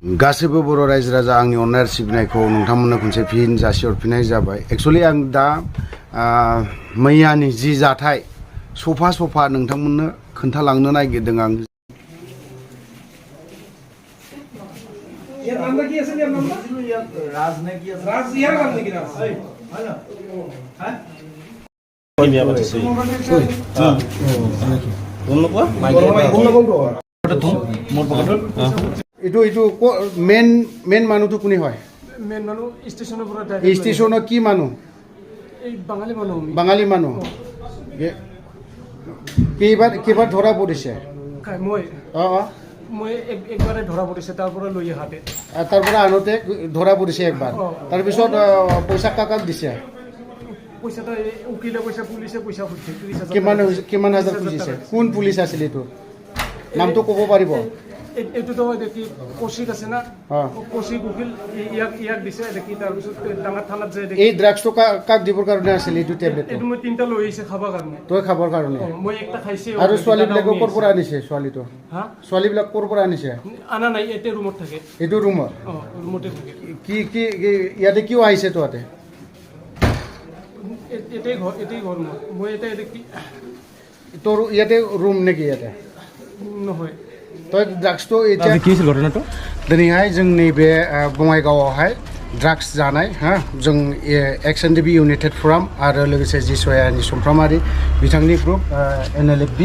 गासैबो बर' रायजो राजा आंनि अननाय आरो सिबिनायखौ नोंथांमोननो खनसे फिन जासिहरफिननाय जाबाय। एक्चुअली आं दा मैयानि जि जाथाय सफा नोंथांमोननो खोन्थालांनो नागिरदों आं। এইটো মেন মানুহটো কোনে হয়? মেন মানুহ ষ্টেচনৰ পৰা ষ্টেচনৰ কি মানুহ? এই বাঙালি মানুহ কেইবাৰ ধৰা পৰিছে? মই একবাৰে ধৰা পৰিছে, তাৰ পৰা লৈ আহাতে তাৰ পৰা আনোতে ধৰা পৰিছে একবাৰ। তাৰপিছত পইচা কাক দিছে? পইচাটো উকিলে পইচা, পুলিচে পইচা খুজিছে। কিমান হাজাৰ খুজিছে? কোন পুলিচ আছিল এইটো? নামটো ক'ব পাৰিব? এইটোতো দেখি কৌশিক আছে না, কৌশিক উকিল ইয়াক দিছে দেখি। তাৰপিছত ডাঙৰ থানাত যায়। এই ড্ৰাগছটো কাক দিবৰ কাৰণে আছিল এইটো টেবলেট? এইটো মই 3টা লৈ আহিছে খাবৰ কাৰণে। তই খাবৰ কাৰণে? মই একটা খাইছে। আৰু ছোৱালীবিলাকক ক'ৰ পৰা আনিছে? ছোৱালীবিলাক ক'ৰ পৰা আনিছে? আনা নাই, এতে ৰুমত থাকে। এইটো ৰুমত? ৰুমতে থাকে। কি ইয়াতে কিয় আহিছে তো? এটাই ঘৰ মই এটা কি তোৰ ইয়াতে ৰুম নেকি? ইয়াতে নহয়। তই ড্ৰাগছটো এতিয়া কি হৈছিল ঘটনাটো? दिनैहाय जोंनि बे बङाइगावआवहाय ड्राग्स जानाय जों XNDB इउनाइटेड फराम आरो लोगोसे जिसयानि समफ्रामारि बिथांनि ग्रुप NLFB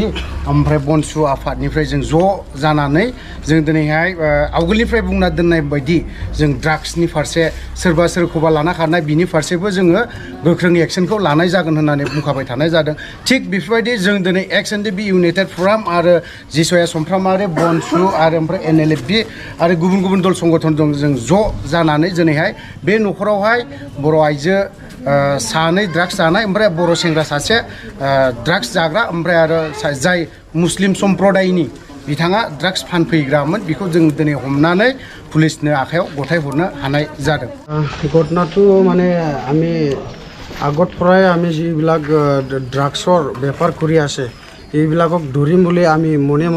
ओमफ्राय बनसु आफादनिफ्राय जों ज' जानानै जों दिनैहाय आवगोलनिफ्राय बुंना दोननाय बायदि जों ड्राग्सनि फारसे सोरबा सोरखौबा लाना खारनाय बिनि फारसेबो जोङो गोख्रों एक्सनखौ लानाय जागोन होननानै बुंखाबाय थानाय जादों। थिग बेफोरबायदि जों दिनै XNDB इउनाइटेड फराम आरो जिसया समफ्रामारि बनसु आरो ओमफ्राय NLFB आरो गुबुन दल संगठन दं। जों ज' जानानै दिनैहाय बे न'खरावहाय बर' आइजो सानै ड्राग्स जानाय, ओमफ्राय बर' सेंग्रा सासे ड्राग्स जाग्रा, ओमफ्राय आरो जाय मुस्लिम सम्प्रदायनि बिथाङा ड्राग्स फानफैग्रामोन, बेखौ जों दिनै हमनानै पुलिसनो आखायाव गथायहरनो हानाय जादों। घटनाটো মানে আমি আগত পৰাই আমি যিবিলাক ড্ৰাগছৰ বেপাৰ কৰি আছে এইবিলাকক ধৰিম বুলি আমি মনে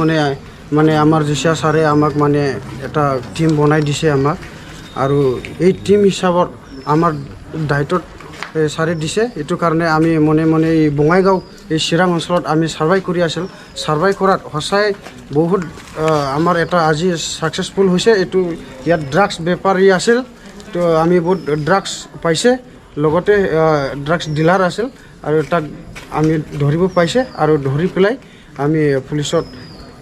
মানে আমাৰ জিচা ছাৰে আমাক মানে এটা টিম বনাই দিছে আমাক। আৰু এই টিম হিচাপত আমাৰ দায়িত্বত ছাৰে দিছে। এইটো কাৰণে আমি মনে এই বঙাইগাঁও এই চিৰাং অঞ্চলত আমি ছাৰ্ভাই কৰি আছিল। ছাৰ্ভাই কৰাত সঁচাই বহুত আমাৰ এটা আজি ছাকচেছফুল হৈছে। এইটো ইয়াত ড্ৰাগছ বেপাৰী আছিল, তো আমি বহুত ড্ৰাগছ পাইছে, লগতে ড্ৰাগছ ডিলাৰ আছিল, আৰু তাক আমি ধৰিব পাইছে আৰু ধৰি পেলাই আমি পুলিচত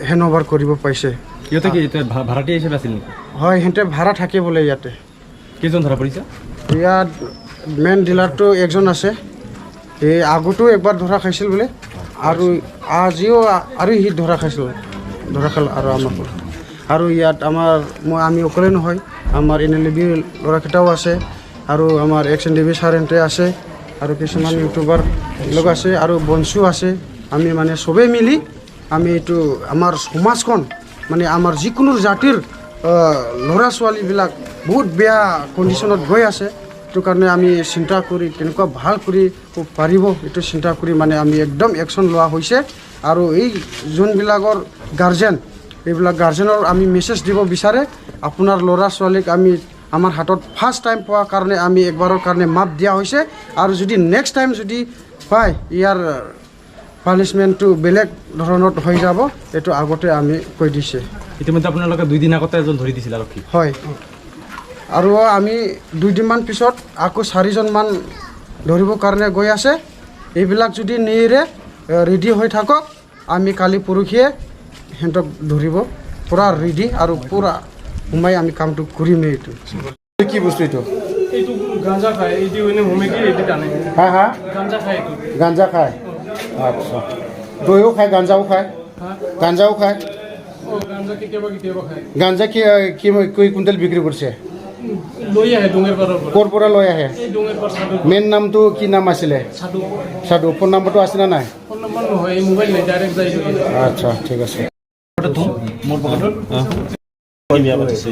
হেণ্ড অভাৰ কৰিব পাইছে। ইহঁতে কি ভাড়াতীয়া হিচাপে আছিল নেকি? হয়, সিহঁতে ভাড়া থাকে বোলে ইয়াতে। কেইজন ধৰা পৰিছে? ইয়াত মেইন ডিলাৰটো একজন আছে, এই আগতো একবাৰ ধৰা খাইছিল বোলে, আৰু আজিও আৰু সি ধৰা খাল আৰু আমাক। আৰু ইয়াত আমি অকলে নহয়, আমাৰ NLFB ল'ৰাকেইটাও আছে, আৰু আমাৰ XNDB ছাৰহঁতে আছে, আৰু কিছুমান ইউটিউবাৰ লোক আছে, আৰু বঞ্চু আছে। আমি মানে চবেই মিলি আমি এইটো আমাৰ সমাজখন মানে আমাৰ যিকোনো জাতিৰ ল'ৰা ছোৱালীবিলাক বহুত বেয়া কণ্ডিশ্যনত গৈ আছে। সেইটো কাৰণে আমি চিন্তা কৰি কেনেকুৱা ভাল কৰি পাৰিব এইটো চিন্তা কৰি মানে আমি একদম একশ্যন লোৱা হৈছে। আৰু এই যোনবিলাকৰ গাৰ্জেন, এইবিলাক গাৰ্জেনৰ আমি মেছেজ দিব বিচাৰে, আপোনাৰ ল'ৰা ছোৱালীক আমাৰ হাতত ফাৰ্ষ্ট টাইম পোৱা কাৰণে আমি একবাৰৰ কাৰণে মাপ দিয়া হৈছে, আৰু যদি নেক্সট টাইম যদি পায় ইয়াৰ পানিছমেণ্টটো বেলেগ ধৰণত হৈ যাব, এইটো আগতে আমি কৈ দিছে। ইতিমধ্যে আপোনালোকে 2 দিন আগতে এজন ধৰি দিছিল আৰক্ষী? হয়, আৰু আমি 2 দিনমান পিছত আকৌ 4জনমান ধৰিবৰ কাৰণে গৈ আছে। এইবিলাক যদি নেৰে ৰেডি হৈ থাকক, আমি কালি পৰহিয়ে সিহঁতক ধৰিব পূৰা ৰেডি আৰু পূৰা সোমাই আমি কামটো কৰিমেই। এইটো কি বস্তু? এইটো গাঁজা খায়, এইটো এনে হোমেকি এইটো টানে। গাঁজা খায়। গাঁজা খায়? আচ্ছা, দৈও খায়, গাঁজাও খায়? গাঁজাও খায়। গাঁজা কেতিয়াবা খায়। গাঁজা কি কুইণ্টেল বিক্ৰী কৰিছে? লৈ আহে ডোঙেৰ পাৰৰ পৰা। ক'ৰ পৰা লৈ আহে? এই ডোঙেৰ পাৰ চাইডৰ। মেইন নামটো কি নাম আছিলে? সাধু। ফোন নম্বৰটো আছে না নাই? ফোন নম্বৰ নহয়, এই মোবাইল নাই, ডাইৰেক্ট যাই। আচ্ছা, ঠিক আছে। মোৰ পকেটত আছে